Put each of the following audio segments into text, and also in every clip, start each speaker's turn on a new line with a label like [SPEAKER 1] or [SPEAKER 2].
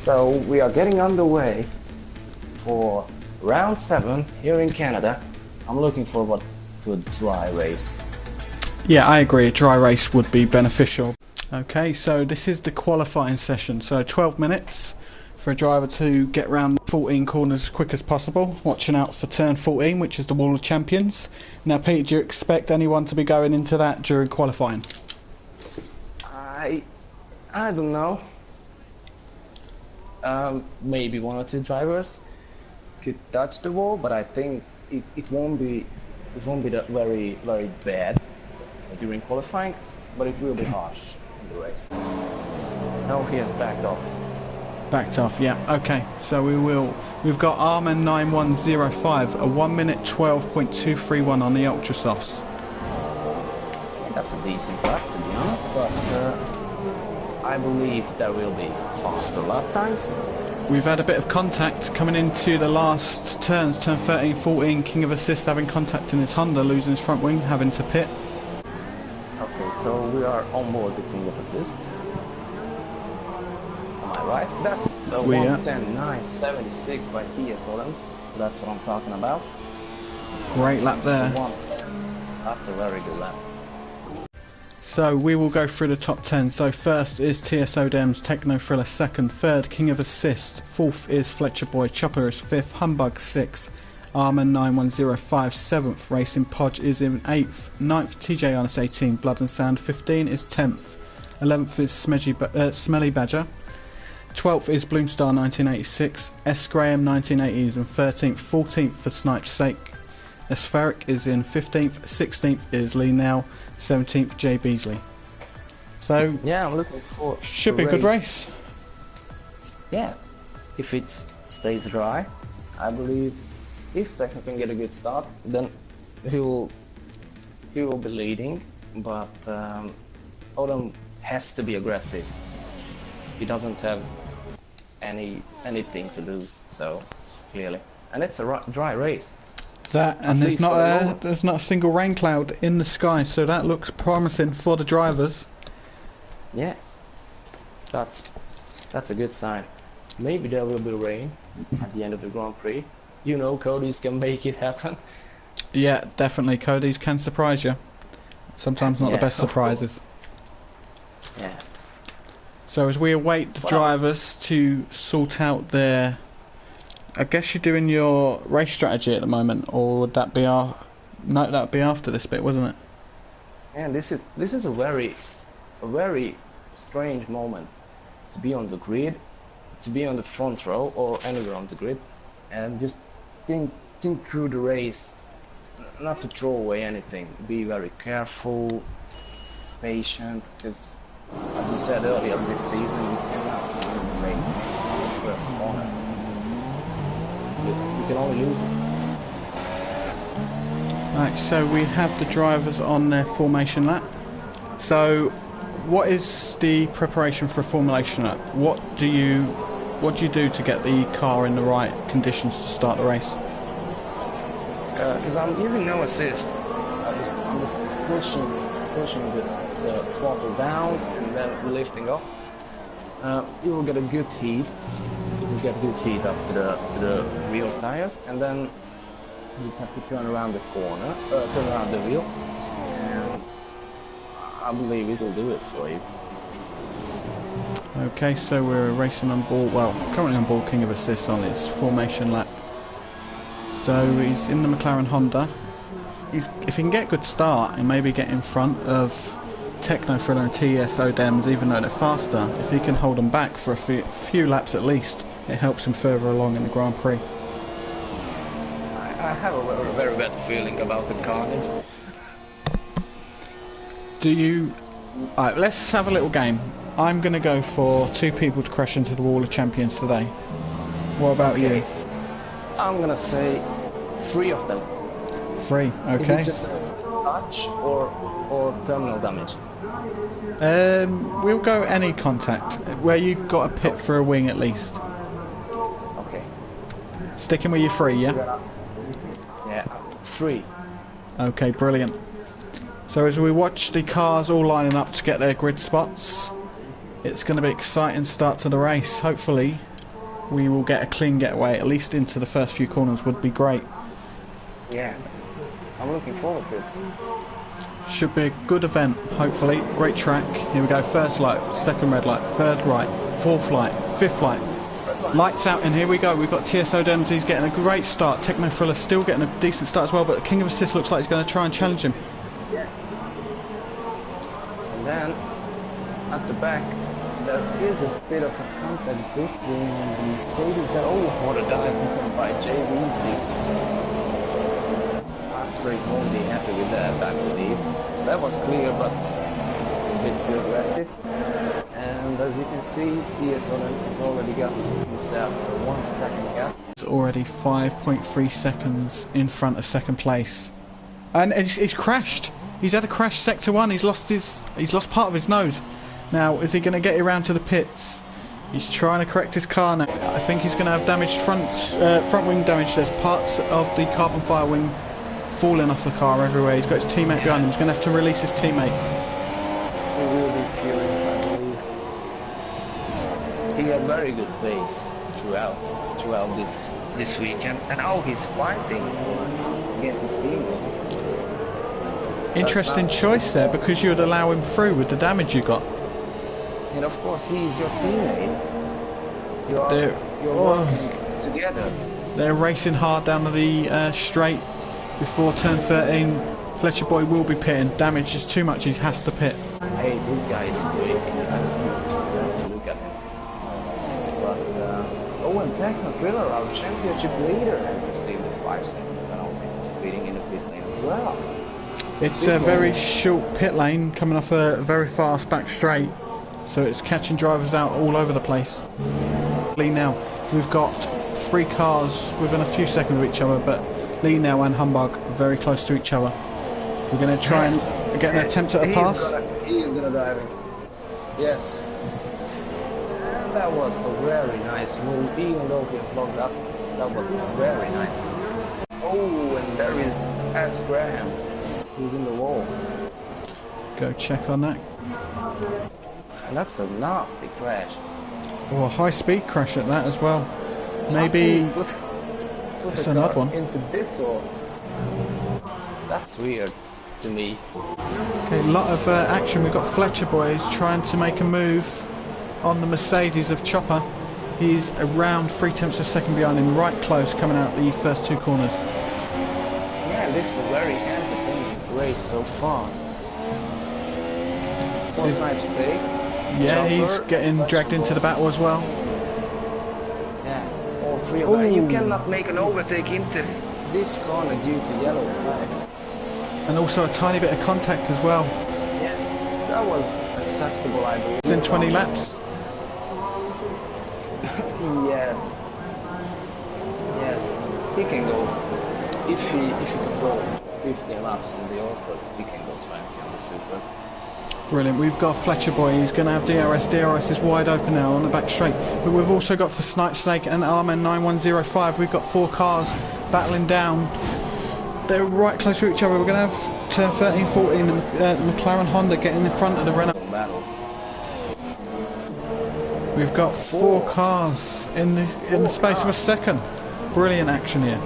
[SPEAKER 1] So we are getting underway for round 7 here in Canada. I'm looking forward to a dry race.
[SPEAKER 2] Yeah, I agree. A dry race would be beneficial. Okay, so this is the qualifying session. So 12 minutes for a driver to get round 14 corners as quick as possible. Watching out for turn 14, which is the Wall of Champions. Now, Pete, do you expect anyone to be going into that during qualifying?
[SPEAKER 1] I don't know. Maybe 1 or 2 drivers could touch the wall, but I think it won't be that very bad during qualifying, but it will be harsh in the race. Now he has backed off.
[SPEAKER 2] Backed off, yeah. Okay, so we've got Armin 9105, a 1 minute 12.231 on the ultra softs.
[SPEAKER 1] Yeah, that's a decent lap, to be honest, but I believe there will be faster lap times.
[SPEAKER 2] We've had a bit of contact coming into the last turns, turn 13, 14, King of Assist having contact in his Honda, losing his front wing, having to pit.
[SPEAKER 1] Okay, so we are on board the King of Assist. Am I right? That's a 1:10.976 by PS Adams. That's what I'm talking about.
[SPEAKER 2] Great lap there.
[SPEAKER 1] That's a very good lap.
[SPEAKER 2] So we will go through the top 10. So first is TSO Dems, Techno Thriller 2nd, 3rd King of Assist, 4th is Fletcher Boy, Chopper is 5th, Humbug 6th, Armin 9105 7th, Racing Podge is in 8th, 9th TJ Honest 18, Blood and Sand 15 is 10th, 11th is Smelly Badger, 12th is Bloomstar 1986, S Graham 1980s and 13th, 14th for Snipe's Sake. Espheric is in 15th, 16th is Lee Now, 17th Jay Beasley. So
[SPEAKER 1] yeah, I'm looking for
[SPEAKER 2] should be a good race.
[SPEAKER 1] Yeah, if it stays dry, I believe if Techno can get a good start, then he will be leading. But Odom has to be aggressive. He doesn't have anything to lose, so clearly, and it's a dry race.
[SPEAKER 2] That and there's not a single rain cloud in the sky, so that looks promising for the drivers.
[SPEAKER 1] Yes, that's a good sign. Maybe there will be rain at the end of the Grand Prix. You know, Cody's can make it happen.
[SPEAKER 2] Yeah, definitely. Cody's can surprise you. Sometimes not the best surprises.
[SPEAKER 1] Yeah.
[SPEAKER 2] So as we await the drivers to sort out their, I guess you're doing your race strategy at the moment, or would that be no, that'd be after this bit, wasn't it?
[SPEAKER 1] And this is a very strange moment to be on the grid, to be on the front row or anywhere on the grid, and just think through the race, not to throw away anything. Be very careful, patient, because as you said earlier this season, you cannot win the race first corner. You can only lose it.
[SPEAKER 2] Right, so we have the drivers on their formation lap. So what is the preparation for a formation lap? What do you do to get the car in the right conditions to start the race?
[SPEAKER 1] Because I'm using no assist. I'm just pushing the throttle down and then lifting up. You will get a good heat. You will get good heat up to the rear tires, and then you just have to turn around the corner, turn around the wheel, and I believe it will do it for you.
[SPEAKER 2] Okay, so we're racing on board, well, currently on board King of Assist on his formation lap. So he's in the McLaren Honda. If he can get a good start and maybe get in front of Techno Thriller and TSO Dems, even though they're faster, if he can hold them back for a few laps at least, it helps him further along in the Grand Prix.
[SPEAKER 1] I have a very bad feeling about the carnage.
[SPEAKER 2] Alright, let's have a little game. I'm going to go for 2 people to crash into the Wall of Champions today. What about you?
[SPEAKER 1] I'm going to say 3 of them.
[SPEAKER 2] 3, okay.
[SPEAKER 1] Is it just touch or terminal damage?
[SPEAKER 2] We'll go any contact, where you got a pit for a wing at least.
[SPEAKER 1] Okay.
[SPEAKER 2] Sticking with your 3, yeah?
[SPEAKER 1] Yeah, 3.
[SPEAKER 2] Okay, brilliant. So as we watch the cars all lining up to get their grid spots, it's going to be an exciting start to the race. Hopefully we will get a clean getaway, at least into the first few corners would be great.
[SPEAKER 1] Yeah, I'm looking forward to it.
[SPEAKER 2] Should be a good event, hopefully. Great track. Here we go, first light, second red light, third right, fourth light, fifth light. Lights out, and here we go. We've got TSO Dems. He's getting a great start. Techno Thriller still getting a decent start as well, but the King of Assist looks like he's going to try and challenge him.
[SPEAKER 1] Yeah. And then at the back, there is a bit of a contact between the Mercedes that, oh, what a dive by Jay Weasley. Straight won't be happy with that, I believe. That was clear, but a bit too aggressive. And as you can see, TSO has already got himself a 1 second gap.
[SPEAKER 2] It's already 5.3 seconds in front of second place, and he's crashed. He's had a crash sector 1. He's lost part of his nose. Now, is he going to get around to the pits? He's trying to correct his car now. I think he's going to have damaged front wing damage. There's parts of the carbon fiber wing falling off the car everywhere. He's got his teammate behind him. He's going to have to release his teammate.
[SPEAKER 1] He will be furious, I believe. He had very good pace throughout this weekend, and now he's fighting against his teammate.
[SPEAKER 2] Interesting choice there, because you would allow him through with the damage you got.
[SPEAKER 1] And of course, he's your teammate. You're working together.
[SPEAKER 2] They're racing hard down to the straight before turn 13. Fletcher Boy will be pitting. Damage is too much, he has to pit.
[SPEAKER 1] Hey, this guy is quick. You have to look at him. But, and Techno Thriller, our championship leader, has received a 5-second penalty for speeding in the pit lane as well.
[SPEAKER 2] It's a very short pit lane coming off a very fast back straight, so it's catching drivers out all over the place. Now, we've got 3 cars within a few seconds of each other, but Lee now and Humbug very close to each other. We're going to try and get an attempt at a pass.
[SPEAKER 1] He is going to dive in. Yes. And that was a very nice move, even though he flogged up. That was a very nice move. Oh, and there is S. Graham, who's in the wall.
[SPEAKER 2] Go check on that.
[SPEAKER 1] And that's a nasty crash.
[SPEAKER 2] Oh, a high speed crash at that as well. Maybe it's an odd one.
[SPEAKER 1] Into this wall. That's weird to me.
[SPEAKER 2] Okay, a lot of action. We've got Fletcher Boys trying to make a move on the Mercedes of Chopper. He's around 3/10 of a second behind him, right close, coming out the first 2 corners.
[SPEAKER 1] Yeah, this is a very entertaining race so far. What's nice to say?
[SPEAKER 2] Yeah,
[SPEAKER 1] Chopper,
[SPEAKER 2] he's getting dragged into the battle as well.
[SPEAKER 1] Yeah, all 3 of them. You cannot make an overtake into this corner due to yellow flag.
[SPEAKER 2] And also a tiny bit of contact as well.
[SPEAKER 1] Yeah, that was acceptable, I believe.
[SPEAKER 2] It's in 20 laps.
[SPEAKER 1] Yes. Yes. He can go. If he can go 15 laps on the Ultras, he can go 20 on the Supers.
[SPEAKER 2] Brilliant. We've got Fletcher Boy. He's going to have DRS. DRS is wide open now on the back straight. But we've also got for Snipe Snake and Arman 9105. We've got 4 cars battling down. They're right close to each other. We're going to have turn 13, 14, and McLaren Honda getting in front of the Renault. We've got 4 cars in the space of a second. Brilliant action here.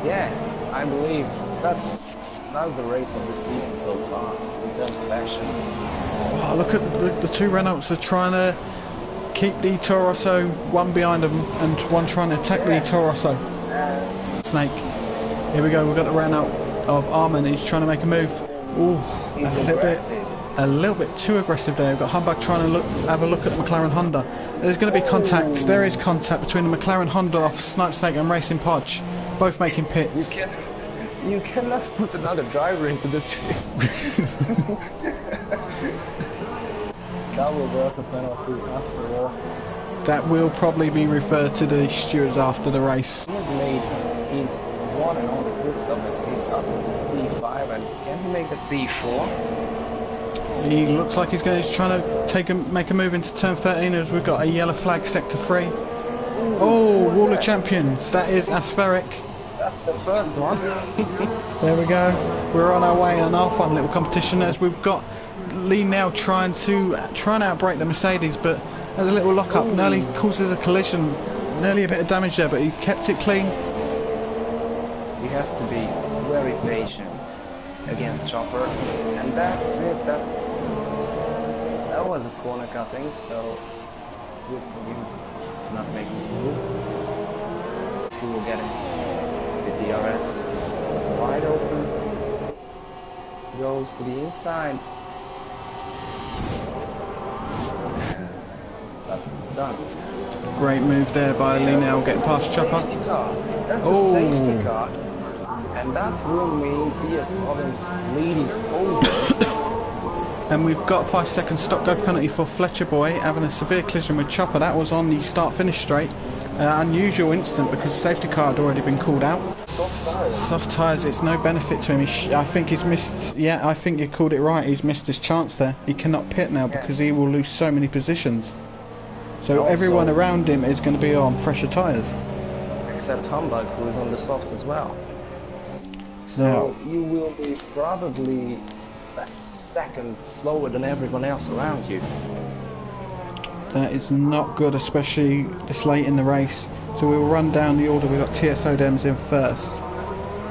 [SPEAKER 1] Yeah, I believe that's the race of the season so far in terms of action.
[SPEAKER 2] Oh, look at the 2 Renaults are trying to keep the Toro Rosso, one behind them and one trying to attack the Toro Rosso. Snake. Here we go, we've got the Renault of Arman. He's trying to make a move. Ooh, a little bit too aggressive there. We've got Humbug trying to have a look at the McLaren Honda. There's going to be contact. There is contact between the McLaren Honda off Snipe Snake and Racing Podge, both making pits.
[SPEAKER 1] You cannot put another driver into the tree. That will worth a penalty after all.
[SPEAKER 2] That will probably be referred to the stewards after the race.
[SPEAKER 1] He has made his one and only pit stop, and he's got P5, and can he make the P4?
[SPEAKER 2] He looks like he's trying to make a move into turn 13 as we've got a yellow flag sector 3. Oh, Wall of Champions. That is Aspheric.
[SPEAKER 1] That's the first one.
[SPEAKER 2] There we go. We're on our way on our fun little competition as we've got Lee now trying to outbrake the Mercedes, but There's a little lock-up,
[SPEAKER 1] Ooh.
[SPEAKER 2] nearly causes a collision, nearly a bit of damage there, but he kept it clean.
[SPEAKER 1] You have to be very patient against Chopper, and that's it. That was a corner cutting, so good for him to not make a move. He will get him the DRS wide open, goes to the inside. That's done.
[SPEAKER 2] Great move there by Linell, getting past Chopper.
[SPEAKER 1] That's a safety car. And that will mean DS Bottom's lead is over.
[SPEAKER 2] And we've got 5 seconds stop-go penalty for Fletcher Boy having a severe collision with Chopper. That was on the start-finish straight. Unusual incident because the safety car had already been called out. Soft tyres, it's no benefit to him. I think he's missed. Yeah, I think you called it right. He's missed his chance there. He cannot pit now because he will lose so many positions. So
[SPEAKER 1] also,
[SPEAKER 2] everyone around him is going to be on fresher tyres.
[SPEAKER 1] Except Humbug, who is on the soft as well. So
[SPEAKER 2] now,
[SPEAKER 1] you will be probably a second slower than everyone else around you.
[SPEAKER 2] that is not good, especially this late in the race. So we'll run down the order. We've got TSO Dems in first,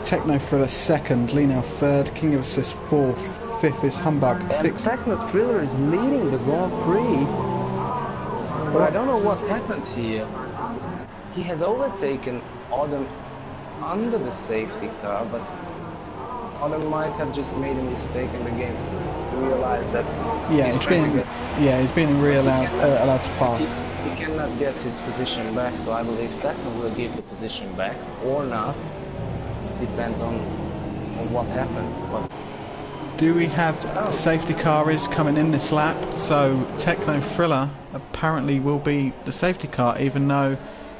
[SPEAKER 2] Techno Thriller second, Linell third, King of Assist fourth, fifth is Humbug,
[SPEAKER 1] And
[SPEAKER 2] sixth.
[SPEAKER 1] Techno Thriller is leading the Grand Prix. But I don't know what happened here. He has overtaken Autumn under the safety car, but Autumn might have just made a mistake in the game to realize that he's
[SPEAKER 2] being allowed to pass.
[SPEAKER 1] He cannot get his position back, so I believe Techno will give the position back or not. Depends on what happened. But
[SPEAKER 2] Do we have the safety car is coming in this lap, so Techno Thriller apparently will be the safety car, even though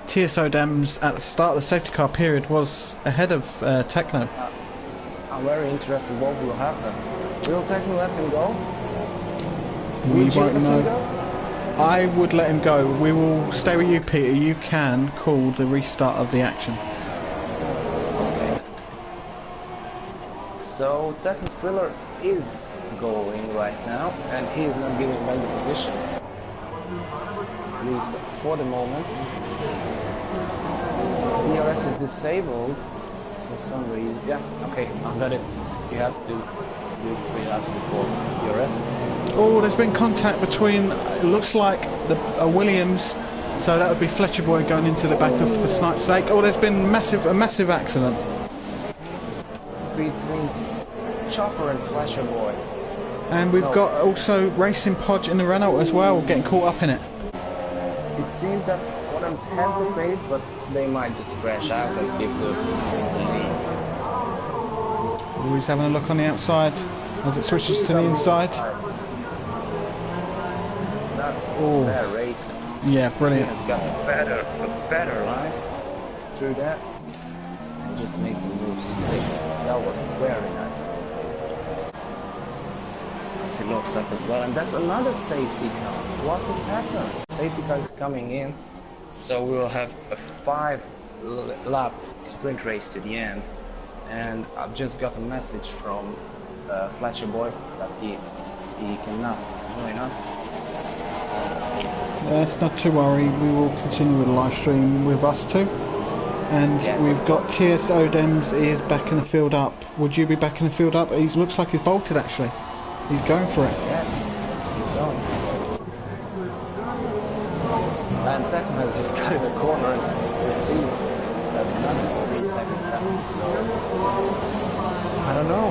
[SPEAKER 2] TSO Dems at the start of the safety car period was ahead of Techno.
[SPEAKER 1] I'm very interested what will happen. Will Techno let him go?
[SPEAKER 2] We won't know. I would let him go. We will stay with you, Peter. You can call the restart of the action.
[SPEAKER 1] Okay. So Techno Thriller is going right now, and he is not giving back the position. At least for the moment. DRS is disabled for some reason. Yeah, okay, I got it. You have to do 3 laps before DRS.
[SPEAKER 2] Oh, there's been contact between, it looks like the Williams, so that would be Fletcher Boy going into the back of the Snipe Snake. Oh, there's been a massive accident
[SPEAKER 1] Between Chopper and Fletcher Boy.
[SPEAKER 2] And we've got also Racing Podge in the Renault as well, getting caught up in it.
[SPEAKER 1] It seems that Adams has the pace, but they might just crash out and give the lead.
[SPEAKER 2] Always having a look on the outside as it switches to the inside.
[SPEAKER 1] That's fair racing.
[SPEAKER 2] Yeah,
[SPEAKER 1] He
[SPEAKER 2] brilliant.
[SPEAKER 1] has got a better line through that and just makes the move slick. That was very nice. As he looks up as well, and that's another safety car. What has happened? Safety car is coming in, so we'll have a 5-lap sprint race to the end. And I've just got a message from Fletcher Boy that he cannot join us.
[SPEAKER 2] It's not to worry, we will continue with the live stream with us too. And
[SPEAKER 1] Yes.
[SPEAKER 2] we've got TSO Dems is backing the field up. Would you be backing the field up? He looks like he's bolted actually. He's going for it.
[SPEAKER 1] Yes, he's going. And Techno has just got in the corner and received another 3-second penalty, so I don't know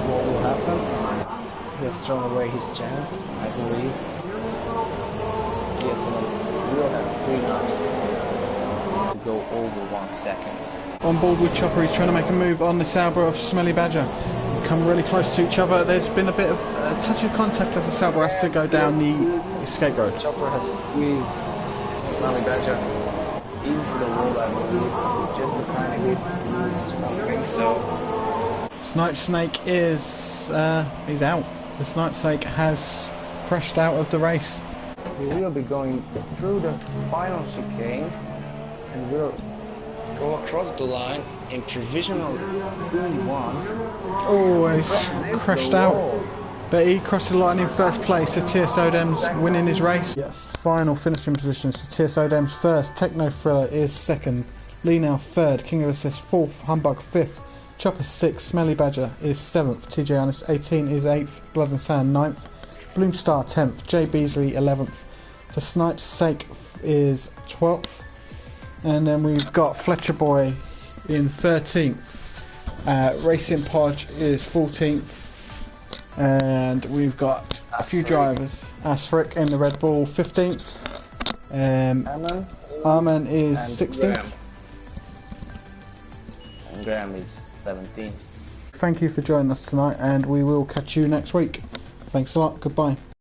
[SPEAKER 1] what will happen. He has thrown away his chance, I believe. Yes, we'll have 3 laps to go over 1 second.
[SPEAKER 2] On board with Chopper, he's trying to make a move on the Sauber of Smelly Badger. Come really close to each other. There's been a bit of touch of contact as the Sauber has to go down the escape road.
[SPEAKER 1] Chopper has squeezed Smelly Badger into the wall, I believe, just a tiny bit to lose his front wing, so
[SPEAKER 2] Snipe Snake is he's out. The Snipe Snake has crashed out of the race.
[SPEAKER 1] we will be going through the final chicane and we'll go across the line in provisional P1.
[SPEAKER 2] Oh, he's crashed out. But he crossed the line in first place, so TSO Dems winning his race. Yes. Final finishing positions, so TSO Dems first, Techno Thriller is second, Lee Now third, King of Assist fourth, Humbug fifth, Chopper 6, Smelly Badger is 7th, TJ Honest 18 is 8th, Blood and Sand 9th, Bloomstar 10th, Jay Beasley 11th, For Snipe's Sake is 12th, and then we've got Fletcher Boy in 13th, Racing Podge is 14th, and we've got a few drivers, Asfrick in the Red Bull 15th, Arman is 16th,
[SPEAKER 1] and Graham is 17th.
[SPEAKER 2] Thank you for joining us tonight, and we will catch you next week. Thanks a lot, goodbye.